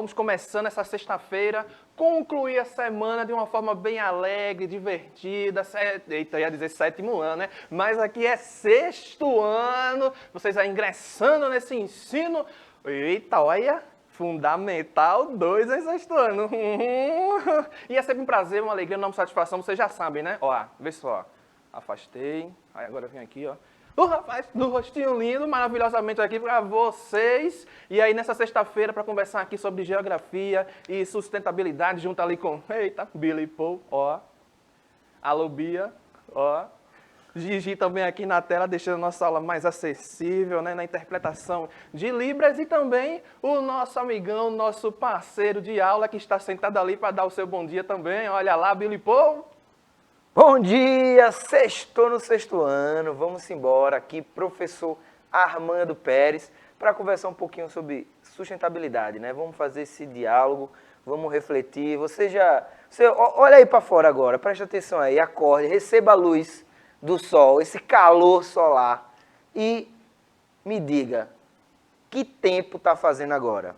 Vamos começando essa sexta-feira, concluir a semana de uma forma bem alegre, divertida. Eita, ia dizer sétimo ano, né? Mas aqui é sexto ano, vocês aí ingressando nesse ensino. Eita, olha, Fundamental 2 em sexto ano. E é sempre um prazer, uma alegria, uma satisfação, vocês já sabem, né? Ó, vê só, afastei, aí agora vem aqui, ó. O rapaz do rostinho lindo, maravilhosamente aqui para vocês. E aí nessa sexta-feira para conversar aqui sobre geografia e sustentabilidade junto ali com, eita, Billy Paul, ó. Alô Bia, ó. Gigi também aqui na tela, deixando a nossa aula mais acessível, né, na interpretação de Libras. E também o nosso amigão, nosso parceiro de aula que está sentado ali para dar o seu bom dia também. Olha lá, Billy Paul. Bom dia, sextou no sexto ano, vamos embora aqui, professor Armando Pérez, para conversar um pouquinho sobre sustentabilidade, né? Vamos fazer esse diálogo, vamos refletir. Você olha aí para fora agora, preste atenção aí, acorde, receba a luz do sol, esse calor solar e me diga, que tempo está fazendo agora?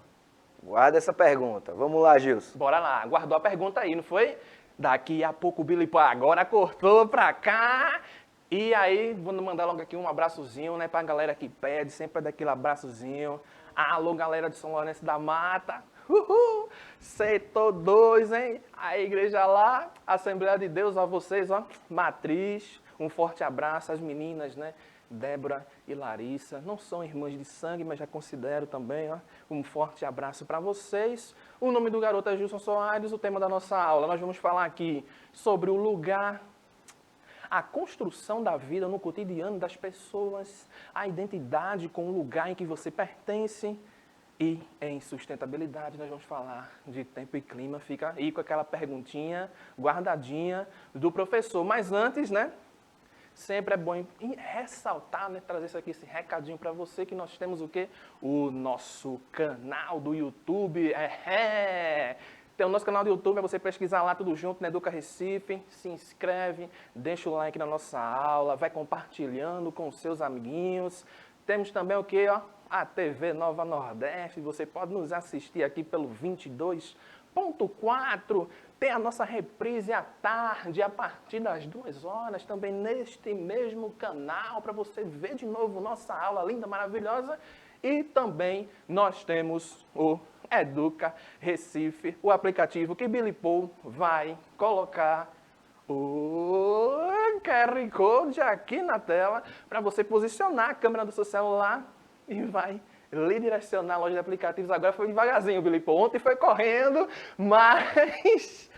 Guarda essa pergunta. Vamos lá, Gilson. Bora lá, guardou a pergunta aí, não foi? Daqui a pouco o Billy Paul agora cortou pra cá. E aí, vou mandar logo aqui um abraçozinho, né, pra galera que pede, sempre daquele abraçozinho. Alô, galera de São Lourenço da Mata. Uhul! Setor 2, hein? A igreja lá, Assembleia de Deus, a vocês, ó. Matriz, um forte abraço às meninas, né? Débora e Larissa, não são irmãs de sangue, mas já considero também, ó, um forte abraço para vocês. O nome do garoto é Gilson Soares, o tema da nossa aula, nós vamos falar aqui sobre o lugar, a construção da vida no cotidiano das pessoas, a identidade com o lugar em que você pertence. E em sustentabilidade nós vamos falar de tempo e clima, fica aí com aquela perguntinha guardadinha do professor. Mas antes, né? Sempre é bom ressaltar, né, trazer isso aqui, esse recadinho para você, que nós temos o quê? O nosso canal do YouTube. Tem o nosso canal do YouTube, é você pesquisar lá tudo junto, na Educa Recife, se inscreve, deixa o like na nossa aula, vai compartilhando com os seus amiguinhos. Temos também o quê, ó? A TV Nova Nordeste, você pode nos assistir aqui pelo 22.4. Tem a nossa reprise à tarde, a partir das 2 horas, também neste mesmo canal, para você ver de novo nossa aula linda, maravilhosa. E também nós temos o Educa Recife, o aplicativo que Billy Paul vai colocar o QR Code aqui na tela, para você posicionar a câmera do seu celular e vai lhe direcionar a loja de aplicativos. Agora foi devagarzinho, Billy Paul. Ontem foi correndo, mas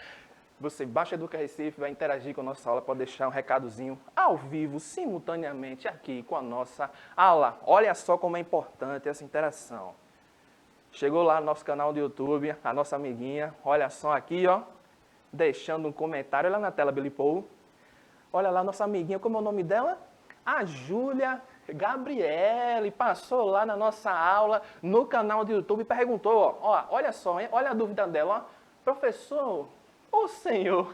você baixa Educa Recife, vai interagir com a nossa aula, pode deixar um recadozinho ao vivo, simultaneamente aqui com a nossa aula. Olha só como é importante essa interação. Chegou lá no nosso canal do YouTube, a nossa amiguinha, olha só aqui, ó, deixando um comentário. Olha na tela, Billy Paul. Olha lá, nossa amiguinha, como é o nome dela? A Júlia Gabriele, passou lá na nossa aula, no canal do YouTube, e perguntou, ó, olha só, hein, olha a dúvida dela, ó, professor, o senhor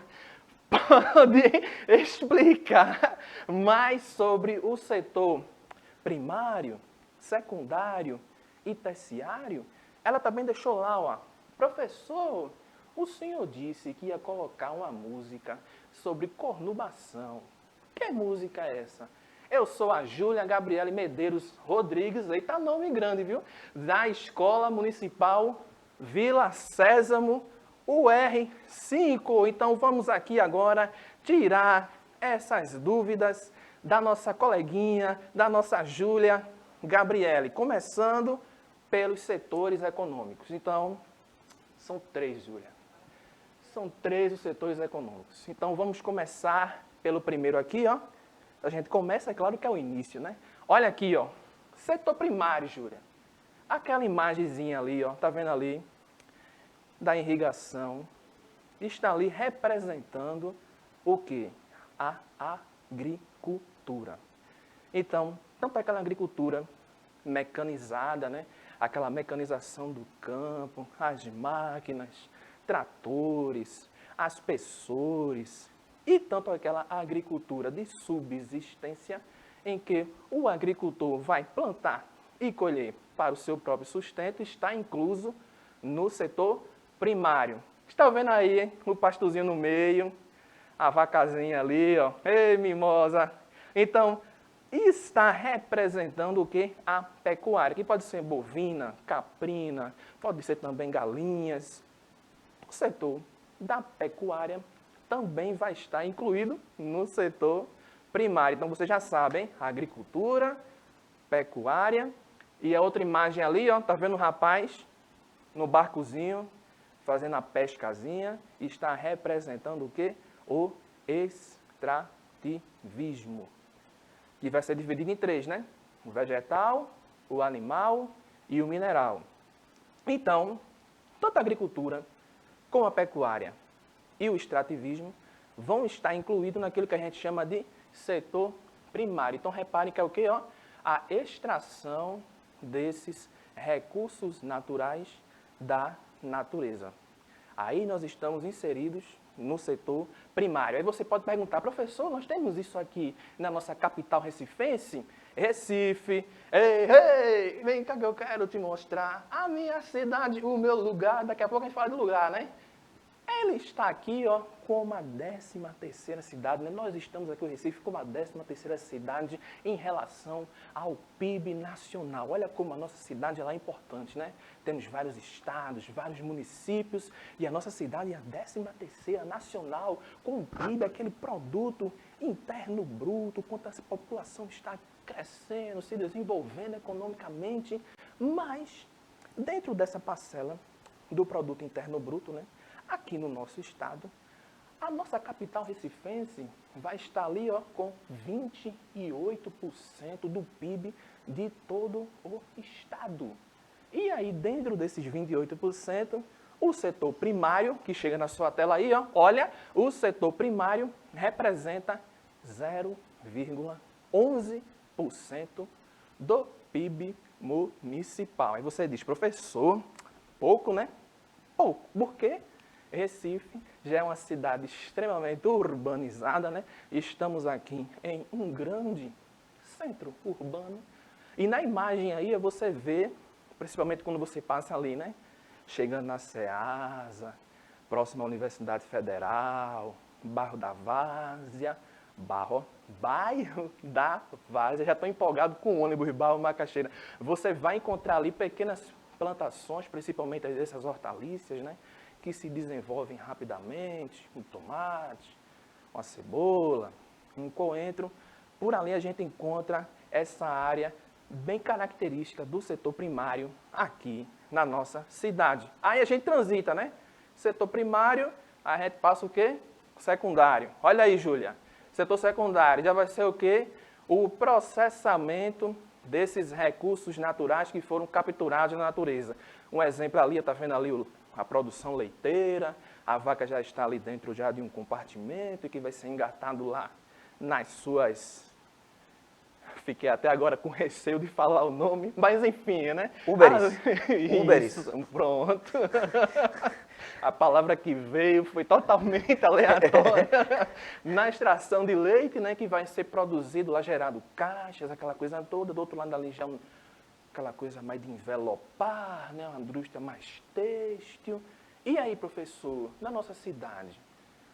pode explicar mais sobre o setor primário, secundário e terciário? Ela também deixou lá, ó, professor, o senhor disse que ia colocar uma música sobre conurbação. Que música é essa? Eu sou a Júlia Gabriele Medeiros Rodrigues, eita nome grande, viu? Da Escola Municipal Vila Sésamo, UR5. Então vamos aqui agora tirar essas dúvidas da nossa coleguinha, da nossa Júlia Gabriele. Começando pelos setores econômicos. Então, são 3, Júlia. São 3 os setores econômicos. Então vamos começar pelo primeiro aqui, ó. A gente começa, é claro que é o início, né? Olha aqui, ó. Setor primário, Júlia. Aquela imagenzinha ali, ó. Tá vendo ali? Da irrigação. Está ali representando o quê? A agricultura. Então, tanto aquela agricultura mecanizada, né? Aquela mecanização do campo, as máquinas, tratores, aspersores, e tanto aquela agricultura de subsistência, em que o agricultor vai plantar e colher para o seu próprio sustento, está incluso no setor primário. Está vendo aí, hein? O pastozinho no meio, a vacazinha ali, ó. Ei, mimosa! Então, está representando o quê? A pecuária, que pode ser bovina, caprina, pode ser também galinhas. O setor da pecuária também vai estar incluído no setor primário. Então, vocês já sabem, agricultura, pecuária. E a outra imagem ali, ó, tá vendo o rapaz no barcozinho, fazendo a pescazinha, está representando o quê? O extrativismo, que vai ser dividido em três, né? O vegetal, o animal e o mineral. Então, tanto a agricultura como a pecuária e o extrativismo vão estar incluídos naquilo que a gente chama de setor primário. Então, reparem que é o quê? Ó? A extração desses recursos naturais da natureza. Aí nós estamos inseridos no setor primário. Aí você pode perguntar, professor, nós temos isso aqui na nossa capital recifense? Recife, ei, vem cá que eu quero te mostrar a minha cidade, o meu lugar. Daqui a pouco a gente fala do lugar, né? Ele está aqui, ó, como a 13ª cidade, né? Nós estamos aqui, o Recife, como a 13ª cidade em relação ao PIB nacional. Olha como a nossa cidade ela é importante, né? Temos vários estados, vários municípios, e a nossa cidade é a 13ª nacional, com o PIB, aquele produto interno bruto, quanto a população está crescendo, se desenvolvendo economicamente. Mas, dentro dessa parcela do produto interno bruto, né? Aqui no nosso estado, a nossa capital recifense vai estar ali, ó, com 28% do PIB de todo o estado. E aí, dentro desses 28%, o setor primário, que chega na sua tela aí, ó, olha, o setor primário representa 0,11% do PIB municipal. Aí você diz, professor, pouco, né? Pouco. Por quê? Recife já é uma cidade extremamente urbanizada, né? Estamos aqui em um grande centro urbano. E na imagem aí você vê, principalmente quando você passa ali, né? Chegando na Ceasa, próximo à Universidade Federal, bairro da Várzea, bairro da Várzea. Já estou empolgado com o ônibus bairro Macaxeira. Você vai encontrar ali pequenas plantações, principalmente dessas hortaliças, né? Que se desenvolvem rapidamente, um tomate, uma cebola, um coentro. Por ali a gente encontra essa área bem característica do setor primário aqui na nossa cidade. Aí a gente transita, né? Setor primário, a gente passa o quê? Secundário. Olha aí, Júlia. Setor secundário já vai ser o quê? O processamento desses recursos naturais que foram capturados na natureza. Um exemplo ali, está vendo ali a produção leiteira, a vaca já está ali dentro já de um compartimento que vai ser engatado lá nas suas... Fiquei até agora com receio de falar o nome, mas enfim, né? Uberes. Uberes. Pronto. A palavra que veio foi totalmente aleatória. Na extração de leite, né, que vai ser produzido lá, gerado caixas, aquela coisa toda. Do outro lado ali já aquela coisa mais de envelopar, né, uma indústria mais têxtil. E aí, professor, na nossa cidade,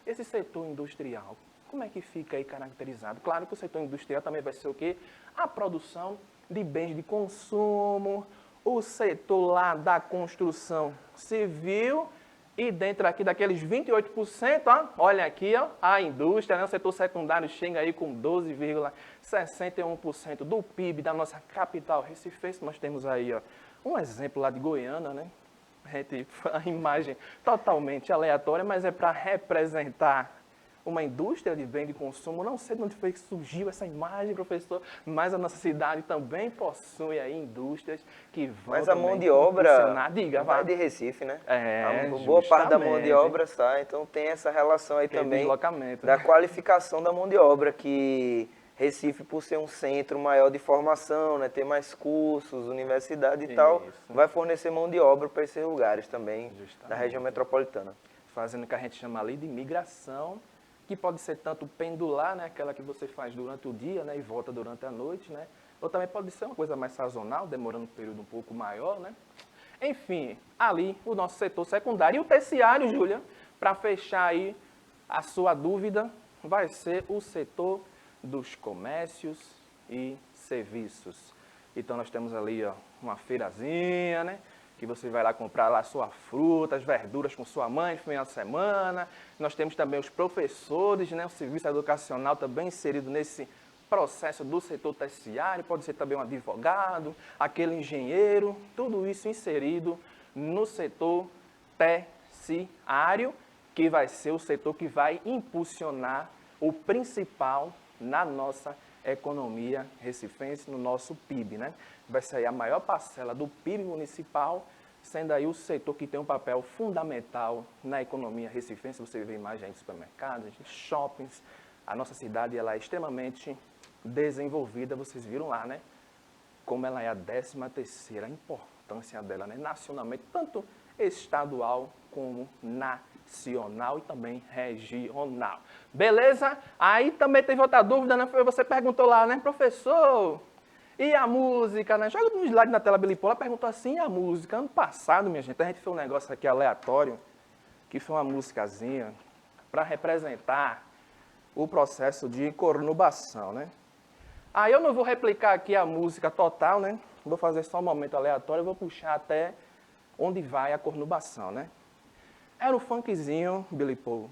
esse setor industrial, como é que fica aí caracterizado? Claro que o setor industrial também vai ser o quê? A produção de bens de consumo, o setor lá da construção civil e dentro aqui daqueles 28%, ó, olha aqui, ó, a indústria, né, o setor secundário chega aí com 12,61% do PIB da nossa capital Recife. Nós temos aí, ó, um exemplo lá de Goiânia, né? A imagem totalmente aleatória, mas é para representar uma indústria de bem de consumo. Não sei de onde foi que surgiu essa imagem, professor, mas a nossa cidade também possui aí indústrias que vão... Mas a mão de obra vai vai de Recife, né? É, a boa parte da mão de justamente. obra sai, então tem essa relação aí Que é também deslocamento, da né? qualificação da mão de obra, que Recife, por ser um centro maior de formação, né, ter mais cursos, universidade e tal, Isso. vai fornecer mão de obra para esses lugares também, da Justamente. região metropolitana. Fazendo o que a gente chama ali de migração, que pode ser tanto pendular, né, aquela que você faz durante o dia, né, e volta durante a noite, né, ou também pode ser uma coisa mais sazonal, demorando um período um pouco maior, né. Enfim, ali o nosso setor secundário. E o terciário, Júlia, para fechar aí a sua dúvida, vai ser o setor dos comércios e serviços. Então nós temos ali ó, uma feirazinha, né? Que você vai lá comprar lá sua fruta, as verduras com sua mãe no final de semana. Nós temos também os professores, né? O serviço educacional também inserido nesse processo do setor terciário, pode ser também um advogado, aquele engenheiro, tudo isso inserido no setor terciário, que vai ser o setor que vai impulsionar o principal na nossa economia recifense, no nosso PIB, né? Vai sair a maior parcela do PIB municipal, sendo aí o setor que tem um papel fundamental na economia recifense. Você vê imagens de supermercados, de shoppings. A nossa cidade ela é extremamente desenvolvida, vocês viram lá, né? Como ela é a 13ª, a importância dela, né? Nacionalmente, tanto estadual como nacional e também regional. Beleza? Aí também teve outra dúvida, né? Você perguntou lá, né, professor? E a música, né? Joga um slide na tela, Bilipô. Ela perguntou assim, e a música? Ano passado, minha gente, a gente fez um negócio aqui aleatório, que foi uma musicazinha para representar o processo de cornubação, né? Aí eu não vou replicar aqui a música total, né? Vou fazer só um momento aleatório, vou puxar até onde vai a cornubação, né? Era o funkzinho Billy Paul.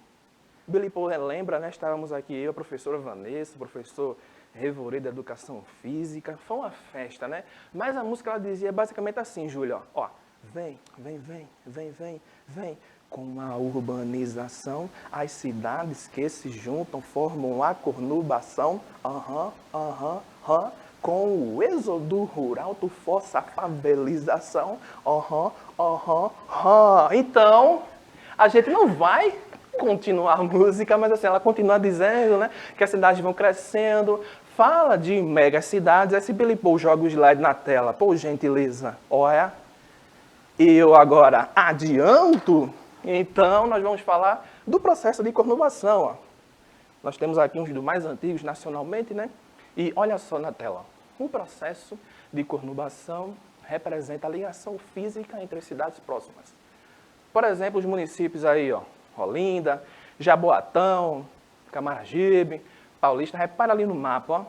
Billy Paul lembra, né? Estávamos aqui eu, a professora Vanessa, o professor Revorê da Educação Física. Foi uma festa, né? Mas a música, ela dizia basicamente assim, Júlia, ó. Vem, vem, vem, vem, vem, vem. Com a urbanização, as cidades que se juntam formam a cornubação. Com o êxodo rural, tu força a favelização. Então, a gente não vai continuar a música, mas assim, ela continua dizendo, né, que as cidades vão crescendo. Fala de mega cidades. Esse Billy Paul joga o slide na tela, por gentileza. Olha. E eu agora adianto. Então, nós vamos falar do processo de cornubação. Ó. Nós temos aqui uns dos mais antigos nacionalmente, né? E olha só na tela. O processo de cornubação representa a ligação física entre as cidades próximas. Por exemplo, os municípios aí, ó, Olinda, Jaboatão, Camaragibe, Paulista. Repara ali no mapa, ó.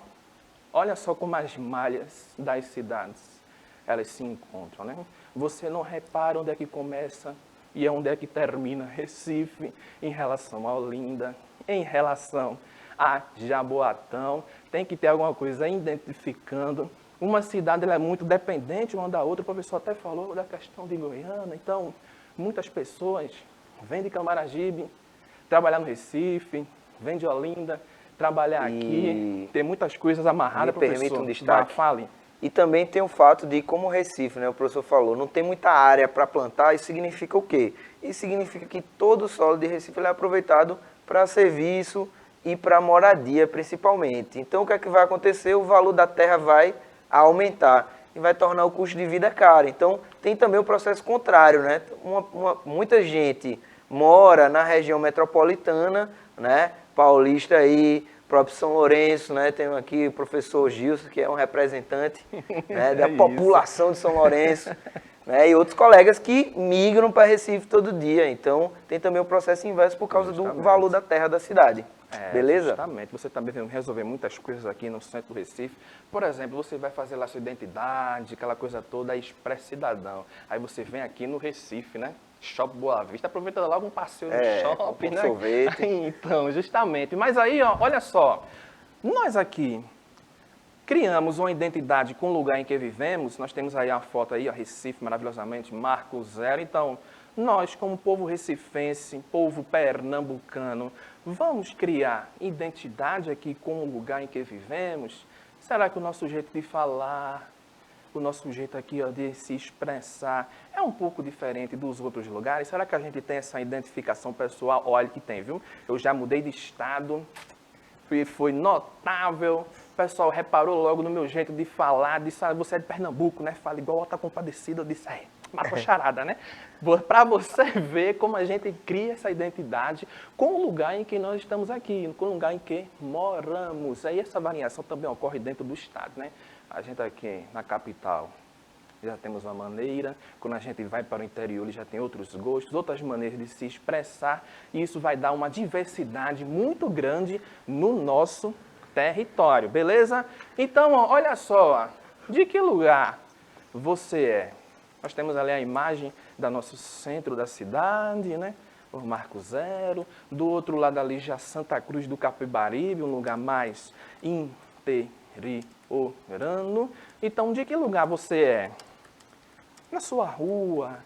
Olha só como as malhas das cidades, elas se encontram, né? Você não repara onde é que começa e onde é que termina Recife em relação a Olinda, em relação a Jaboatão. Tem que ter alguma coisa identificando. Uma cidade ela é muito dependente uma da outra. O professor até falou da questão de Goiânia. Então, muitas pessoas vêm de Camaragibe, trabalhar no Recife, vêm de Olinda, trabalhar aqui. Tem muitas coisas amarradas, professor. Me permite um destaque. Fale. E também tem o fato de, como o Recife, né, o professor falou, não tem muita área para plantar. Isso significa o quê? Isso significa que todo o solo de Recife ele é aproveitado para serviço e para moradia, principalmente. Então, o que é que vai acontecer? O valor da terra vai aumentar e vai tornar o custo de vida caro. Então, tem também o processo contrário, né? Muita gente mora na região metropolitana, né? Paulista aí, próprio São Lourenço, né? Tem aqui o professor Gilson, que é um representante, né, da população de São Lourenço, né? E outros colegas que migram para Recife todo dia. Então, tem também o processo inverso por causa do valor da terra da cidade. Beleza? Justamente. Você também vai resolver muitas coisas aqui no centro do Recife. Por exemplo, você vai fazer lá sua identidade, aquela coisa toda, Expresso Cidadão. Aí você vem aqui no Recife, né? Shopping Boa Vista, aproveita logo um passeio no shopping, né? Sorvete. Então, justamente. Mas aí, ó, olha só, nós aqui criamos uma identidade com o lugar em que vivemos. Nós temos aí a foto aí, ó, Recife, maravilhosamente, Marco Zero. Então, nós, como povo recifense, povo pernambucano, vamos criar identidade aqui com o lugar em que vivemos? Será que o nosso jeito de falar, o nosso jeito aqui ó, de se expressar é um pouco diferente dos outros lugares? Será que a gente tem essa identificação pessoal? Olha que tem, viu? Eu já mudei de estado, foi notável. O pessoal reparou logo no meu jeito de falar, disse, ah, você é de Pernambuco, né? Fala igual Outra Compadecida. Eu disse, matou charada, né? Para você ver como a gente cria essa identidade com o lugar em que nós estamos aqui, com o lugar em que moramos. Aí essa variação também ocorre dentro do estado, né? A gente aqui na capital, já temos uma maneira, quando a gente vai para o interior, ele já tem outros gostos, outras maneiras de se expressar, e isso vai dar uma diversidade muito grande no nosso território, beleza? Então, ó, olha só, ó, de que lugar você é? Nós temos ali a imagem do nosso centro da cidade, né? O Marco Zero. Do outro lado ali já Santa Cruz do Capibaribe, um lugar mais interiorano. Então, de que lugar você é? Na sua rua,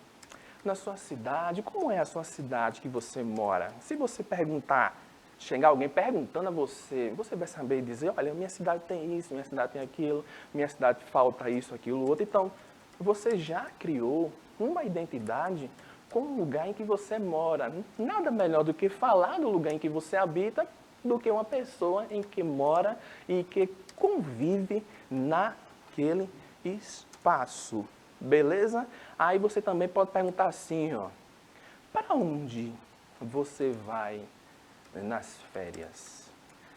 na sua cidade. Como é a sua cidade que você mora? Se você perguntar, chegar alguém perguntando a você, você vai saber dizer, olha, minha cidade tem isso, minha cidade tem aquilo, minha cidade falta isso, aquilo, outro. Então, você já criou uma identidade com o lugar em que você mora. Nada melhor do que falar do lugar em que você habita do que uma pessoa em que mora e que convive naquele espaço. Beleza? Aí você também pode perguntar assim, ó, para onde você vai nas férias?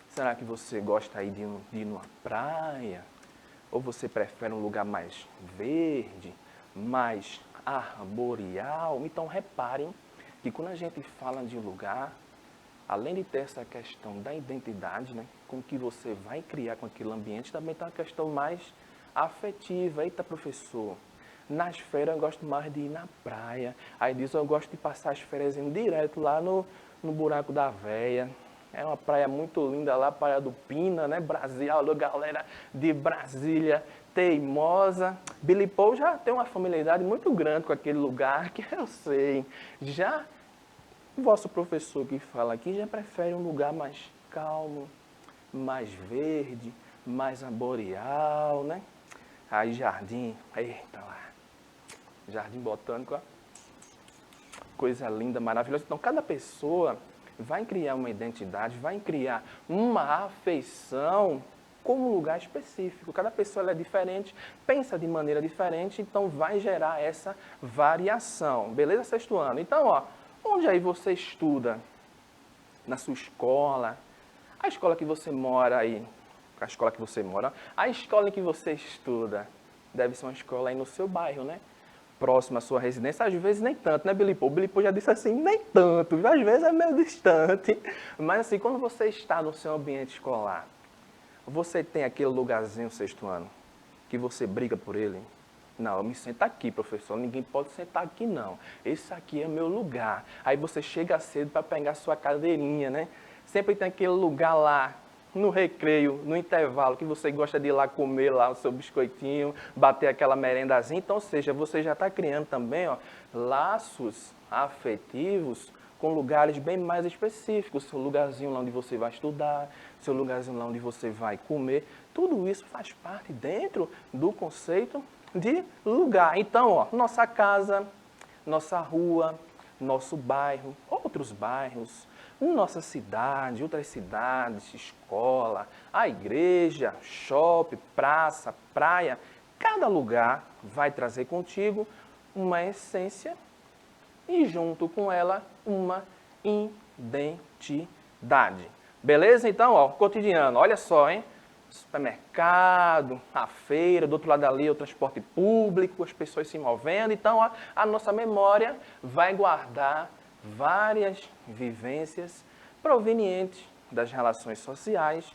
Será que você gosta aí de ir numa praia? Ou você prefere um lugar mais verde, mais arboreal? Então reparem que quando a gente fala de lugar, além de ter essa questão da identidade, né, com que você vai criar com aquele ambiente, também tem uma questão mais afetiva. Eita, professor, nas férias eu gosto mais de ir na praia. Aí diz, eu gosto de passar as férias indo direto lá no Buraco da Véia. É uma praia muito linda lá, Praia do Pina, né? Brasil, alô, galera de Brasília teimosa. Billy Paul já tem uma familiaridade muito grande com aquele lugar, que eu sei. Já o vosso professor que fala aqui já prefere um lugar mais calmo, mais verde, mais arboreal, né? Aí jardim, eita lá, jardim botânico, ó. Coisa linda, maravilhosa. Então, cada pessoa vai criar uma identidade, vai criar uma afeição com um lugar específico. Cada pessoa ela é diferente, pensa de maneira diferente, então vai gerar essa variação. Beleza, sexto ano? Então, ó, onde aí você estuda? Na sua escola? A escola que você mora aí? A escola que você mora? A escola em que você estuda? Deve ser uma escola aí no seu bairro, né? Próximo à sua residência, às vezes nem tanto, né, Billy Paul? O Billy Paul já disse assim, nem tanto, às vezes é meio distante. Mas assim, quando você está no seu ambiente escolar, você tem aquele lugarzinho, sexto ano, que você briga por ele? Não, eu me sento aqui, professor, ninguém pode sentar aqui não. Esse aqui é meu lugar. Aí você chega cedo para pegar sua cadeirinha, né? Sempre tem aquele lugar lá, no recreio, no intervalo, que você gosta de ir lá comer lá o seu biscoitinho, bater aquela merendazinha. Então, ou seja, você já está criando também, ó, laços afetivos com lugares bem mais específicos. Seu lugarzinho lá onde você vai estudar, seu lugarzinho lá onde você vai comer. Tudo isso faz parte dentro do conceito de lugar. Então, ó, nossa casa, nossa rua, nosso bairro, outros bairros, nossa cidade, outras cidades, escola, a igreja, shopping, praça, praia. Cada lugar vai trazer contigo uma essência e junto com ela uma identidade. Beleza? Então, ó, cotidiano, olha só, hein? Supermercado, a feira, do outro lado ali o transporte público, as pessoas se movendo. Então, ó, a nossa memória vai guardar várias vivências provenientes das relações sociais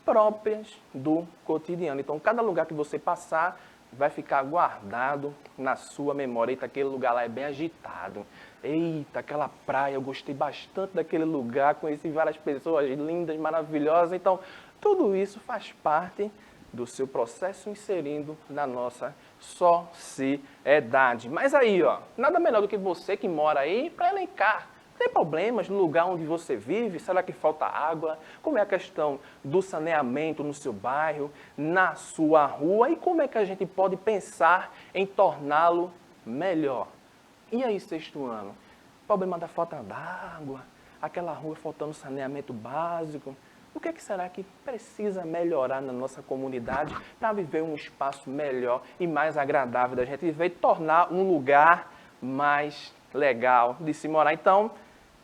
próprias do cotidiano. Então, cada lugar que você passar vai ficar guardado na sua memória. Eita, aquele lugar lá é bem agitado. Eita, aquela praia, eu gostei bastante daquele lugar, conheci várias pessoas lindas, maravilhosas. Então, tudo isso faz parte do seu processo inserindo na nossa sociedade. Mas aí, ó, nada melhor do que você que mora aí para elencar. Tem problemas no lugar onde você vive? Será que falta água? Como é a questão do saneamento no seu bairro, na sua rua? E como é que a gente pode pensar em torná-lo melhor? E aí, sexto ano? Problema da falta d'água, aquela rua faltando saneamento básico. O que será que precisa melhorar na nossa comunidade para viver um espaço melhor e mais agradável da gente viver e tornar um lugar mais legal de se morar? Então,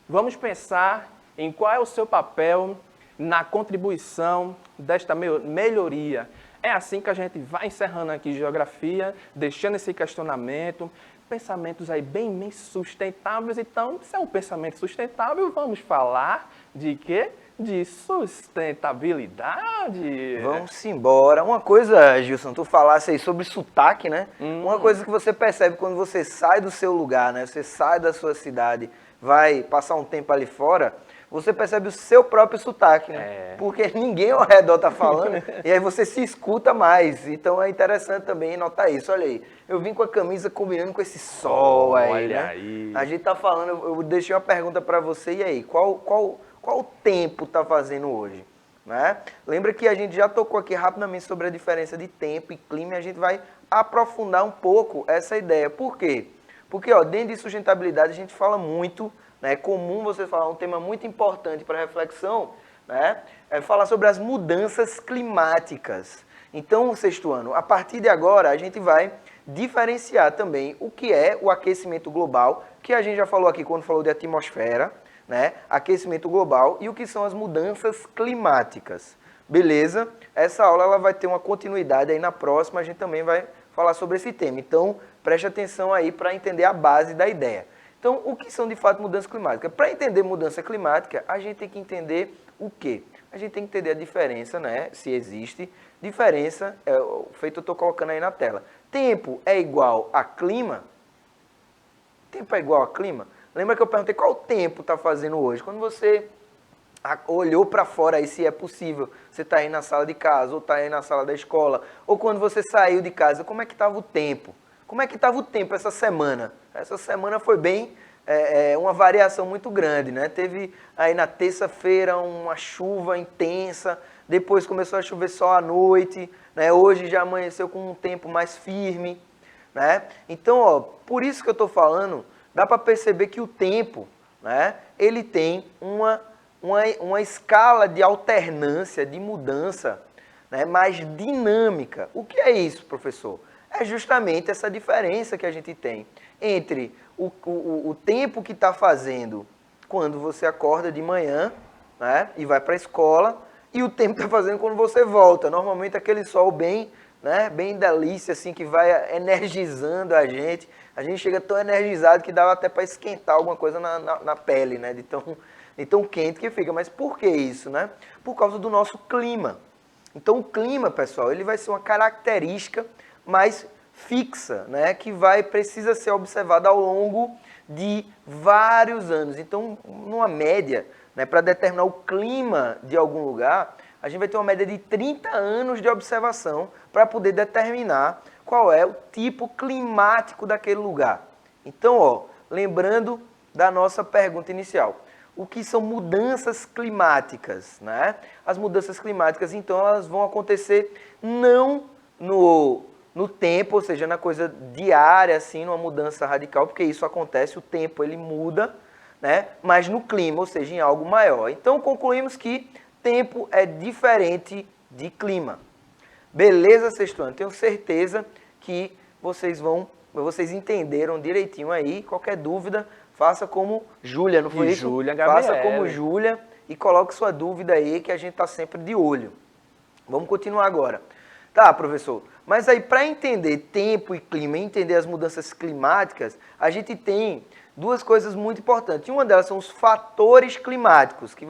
vamos pensar em qual é o seu papel na contribuição desta melhoria. É assim que a gente vai encerrando aqui geografia, deixando esse questionamento, pensamentos aí bem sustentáveis. Então, se é um pensamento sustentável, vamos falar de quê? De sustentabilidade. Vamos embora. Uma coisa, Gilson, tu falasse aí sobre sotaque, né? Uma coisa que você percebe quando você sai do seu lugar, né? Você sai da sua cidade, vai passar um tempo ali fora, você percebe o seu próprio sotaque, né? Porque ninguém ao redor tá falando, e aí você se escuta mais. Então é interessante também notar isso. Olha aí, eu vim com a camisa combinando com esse sol aí, Olha né? aí. A gente tá falando, eu deixei uma pergunta para você, e aí, qual o tempo tá fazendo hoje? Né? Lembra que a gente já tocou aqui rapidamente sobre a diferença de tempo e clima, e a gente vai aprofundar um pouco essa ideia. Por quê? Porque dentro de sustentabilidade a gente fala muito, né? É comum você falar um tema muito importante para reflexão, né? É falar sobre as mudanças climáticas. Então, sexto ano, a partir de agora a gente vai diferenciar também o que é o aquecimento global, que a gente já falou aqui quando falou de atmosfera, né? Aquecimento global, e o que são as mudanças climáticas. Beleza? Essa aula ela vai ter uma continuidade aí na próxima, a gente também vai falar sobre esse tema. Então, preste atenção aí para entender a base da ideia. Então, o que são de fato mudanças climáticas? Para entender mudança climática, a gente tem que entender o quê? A gente tem que entender a diferença, né? Se existe. Diferença, feito eu estou colocando aí na tela. Tempo é igual a clima? Tempo é igual a clima? Lembra que eu perguntei qual tempo está fazendo hoje? Quando você olhou para fora aí, se é possível, você está aí na sala de casa, ou está aí na sala da escola, ou quando você saiu de casa, como é que estava o tempo? Como é que estava o tempo essa semana? Essa semana foi bem, uma variação muito grande, né? Teve aí na terça-feira uma chuva intensa, depois começou a chover só à noite, né? Hoje já amanheceu com um tempo mais firme, né? Então, por isso que eu estou falando, dá para perceber que o tempo, né? Ele tem uma escala de alternância, de mudança, né? Mais dinâmica. O que é isso, professor? É justamente essa diferença que a gente tem entre o tempo que está fazendo quando você acorda de manhã, né, e vai para a escola, e o tempo que está fazendo quando você volta. Normalmente aquele sol bem, né, bem delícia, assim, que vai energizando a gente. A gente chega tão energizado que dá até para esquentar alguma coisa na pele, né, de tão quente que fica. Mas por que isso, né? Por causa do nosso clima. Então o clima, pessoal, ele vai ser uma característica mais fixa, né, que precisa ser observada ao longo de vários anos. Então, numa média, né, para determinar o clima de algum lugar, a gente vai ter uma média de 30 anos de observação para poder determinar qual é o tipo climático daquele lugar. Então, lembrando da nossa pergunta inicial, o que são mudanças climáticas, né? As mudanças climáticas, então, elas vão acontecer não no tempo, ou seja, na coisa diária, assim, numa mudança radical, porque isso acontece, o tempo ele muda, né? Mas no clima, ou seja, em algo maior. Então, concluímos que tempo é diferente de clima. Beleza, sexto ano? Tenho certeza que vocês entenderam direitinho aí. Qualquer dúvida, faça como Júlia, não foi isso? Júlia, Gabriela. Faça como Júlia e coloque sua dúvida aí, que a gente está sempre de olho. Vamos continuar agora. Tá, professor, mas aí para entender tempo e clima, entender as mudanças climáticas, a gente tem duas coisas muito importantes. Uma delas são os fatores climáticos, que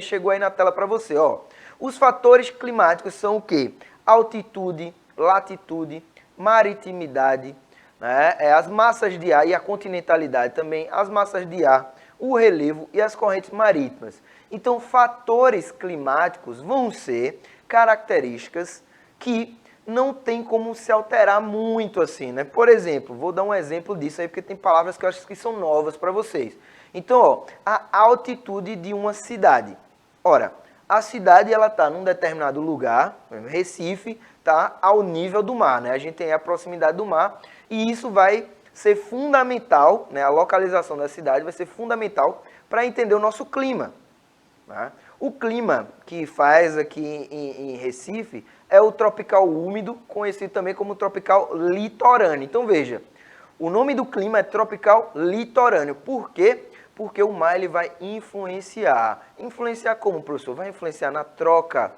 chegou aí na tela para você, ó. Os fatores climáticos são o quê? Altitude, latitude, maritimidade, né? As massas de ar e a continentalidade também, as massas de ar, o relevo e as correntes marítimas. Então, fatores climáticos vão ser características que não tem como se alterar muito assim, né? Por exemplo, vou dar um exemplo disso aí, porque tem palavras que eu acho que são novas para vocês. Então, a altitude de uma cidade. Ora, a cidade ela está num determinado lugar, Recife, está ao nível do mar, né? A gente tem a proximidade do mar e isso vai ser fundamental, né? A localização da cidade vai ser fundamental para entender o nosso clima, né? O clima que faz aqui em Recife é o tropical úmido, conhecido também como tropical litorâneo. Então veja, o nome do clima é tropical litorâneo. Por quê? Porque o mar ele vai influenciar. Influenciar como, professor? Vai influenciar na troca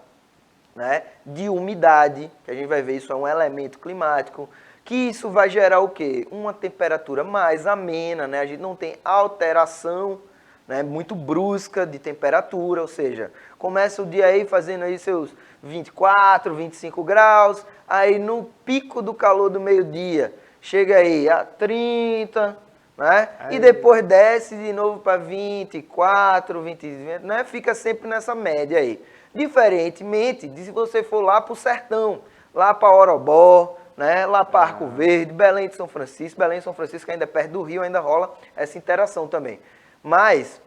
né, de umidade, que a gente vai ver isso é um elemento climático, que isso vai gerar o quê? Uma temperatura mais amena, né? A gente não tem alteração, né, muito brusca de temperatura, ou seja, começa o dia aí fazendo aí seus 24, 25 graus, aí no pico do calor do meio-dia, chega aí a 30, né? E depois desce de novo para 24, 20, né? Fica sempre nessa média aí. Diferentemente de se você for lá para o sertão, lá para Orobó, né? Lá para Arco Verde, Belém de São Francisco. Belém de São Francisco ainda é perto do Rio, ainda rola essa interação também. Mas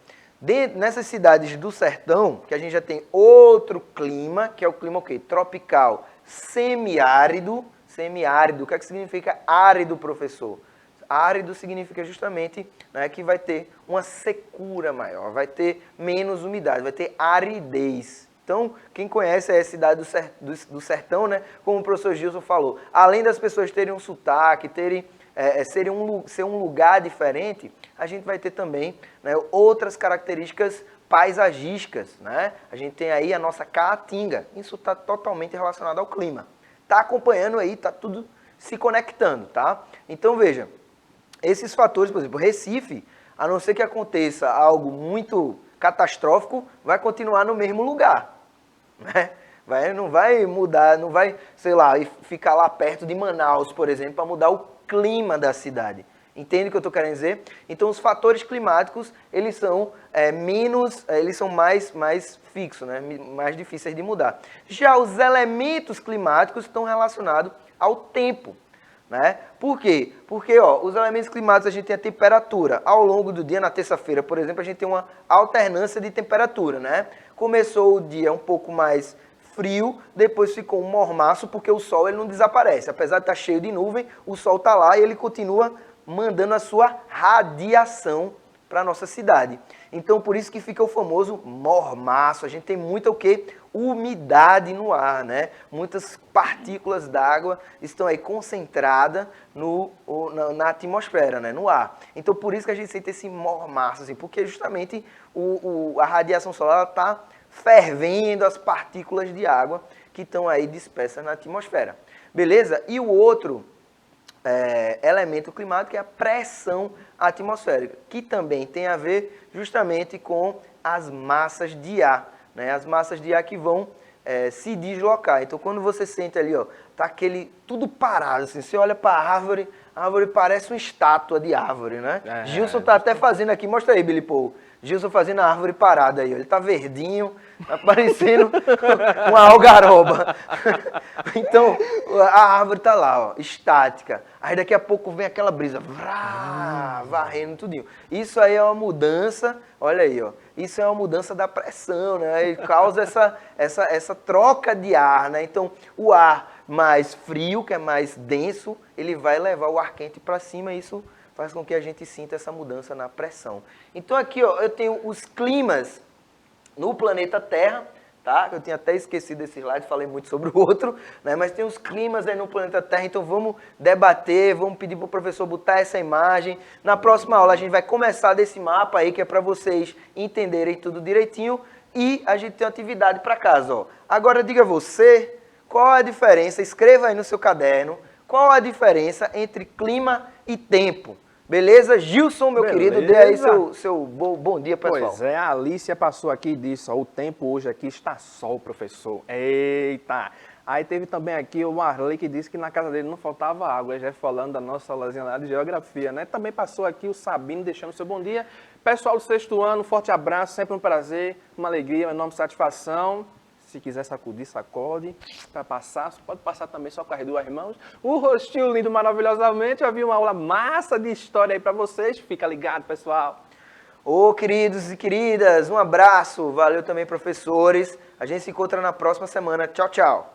nessas cidades do sertão, que a gente já tem outro clima, que é o clima o quê? Tropical, semiárido. Semiárido, o que é que significa árido, professor? Árido significa justamente, né, que vai ter uma secura maior, vai ter menos umidade, vai ter aridez. Então, quem conhece a cidade do sertão, né, como o professor Gilson falou, além das pessoas terem um sotaque, ser um lugar diferente, a gente vai ter também, né, outras características paisagísticas, né? A gente tem aí a nossa caatinga, isso está totalmente relacionado ao clima. Está acompanhando aí, está tudo se conectando, tá? Então, veja, esses fatores, por exemplo, Recife, a não ser que aconteça algo muito catastrófico, vai continuar no mesmo lugar, né? Não vai mudar, não vai, sei lá, ficar lá perto de Manaus, por exemplo, para mudar o clima da cidade. Entende o que eu estou querendo dizer? Então, os fatores climáticos, eles são eles são mais fixos, né? Mais difíceis de mudar. Já os elementos climáticos estão relacionados ao tempo, né? Por quê? Porque os elementos climáticos, a gente tem a temperatura. Ao longo do dia, na terça-feira, por exemplo, a gente tem uma alternância de temperatura, né? Começou o dia um pouco mais frio, depois ficou um mormaço, porque o sol ele não desaparece. Apesar de estar cheio de nuvem, o sol está lá e ele continua mandando a sua radiação para a nossa cidade. Então, por isso que fica o famoso mormaço. A gente tem muita o quê? Umidade no ar, né? Muitas partículas d'água estão aí concentradas na atmosfera, né? No ar. Então, por isso que a gente sente esse mormaço, assim, porque justamente a radiação solar está fervendo as partículas de água que estão aí dispersas na atmosfera. Beleza? E o outro elemento climático é a pressão atmosférica, que também tem a ver justamente com as massas de ar, né? As massas de ar que vão se deslocar. Então, quando você sente ali, tá aquele tudo parado, assim, você olha para a árvore parece uma estátua de árvore, né? Gilson tá até fazendo aqui, mostra aí, Billy Paul. Gilson fazendo a árvore parada aí, ele tá verdinho, tá parecendo uma algaroba. Então, a árvore tá lá, estática. Aí daqui a pouco vem aquela brisa, varrendo tudinho. Isso aí é uma mudança, olha aí, isso é uma mudança da pressão, né? E causa essa troca de ar, né? Então, o ar mais frio, que é mais denso, ele vai levar o ar quente para cima, e isso faz com que a gente sinta essa mudança na pressão. Então aqui, eu tenho os climas no planeta Terra, tá? Eu tinha até esquecido esse slide, falei muito sobre o outro, né? Mas tem os climas aí no planeta Terra, então vamos debater, vamos pedir para o professor botar essa imagem. Na próxima aula a gente vai começar desse mapa aí, que é para vocês entenderem tudo direitinho, e a gente tem uma atividade para casa, Agora diga você, qual a diferença, escreva aí no seu caderno, qual a diferença entre clima e tempo. Beleza? Gilson, meu querido, dê aí seu bom dia, pessoal. Pois é, a Alicia passou aqui e disse, o tempo hoje aqui está sol, professor. Eita! Aí teve também aqui o Marley que disse que na casa dele não faltava água, já falando da nossa aulazinha lá de geografia, né? Também passou aqui o Sabino deixando seu bom dia. Pessoal do sexto ano, um forte abraço, sempre um prazer, uma alegria, uma enorme satisfação. Se quiser sacudir, sacode. Para passar, pode passar também só com as duas mãos. O rostinho lindo maravilhosamente. Eu vi uma aula massa de história aí para vocês. Fica ligado, pessoal. Queridos e queridas, um abraço. Valeu também, professores. A gente se encontra na próxima semana. Tchau, tchau.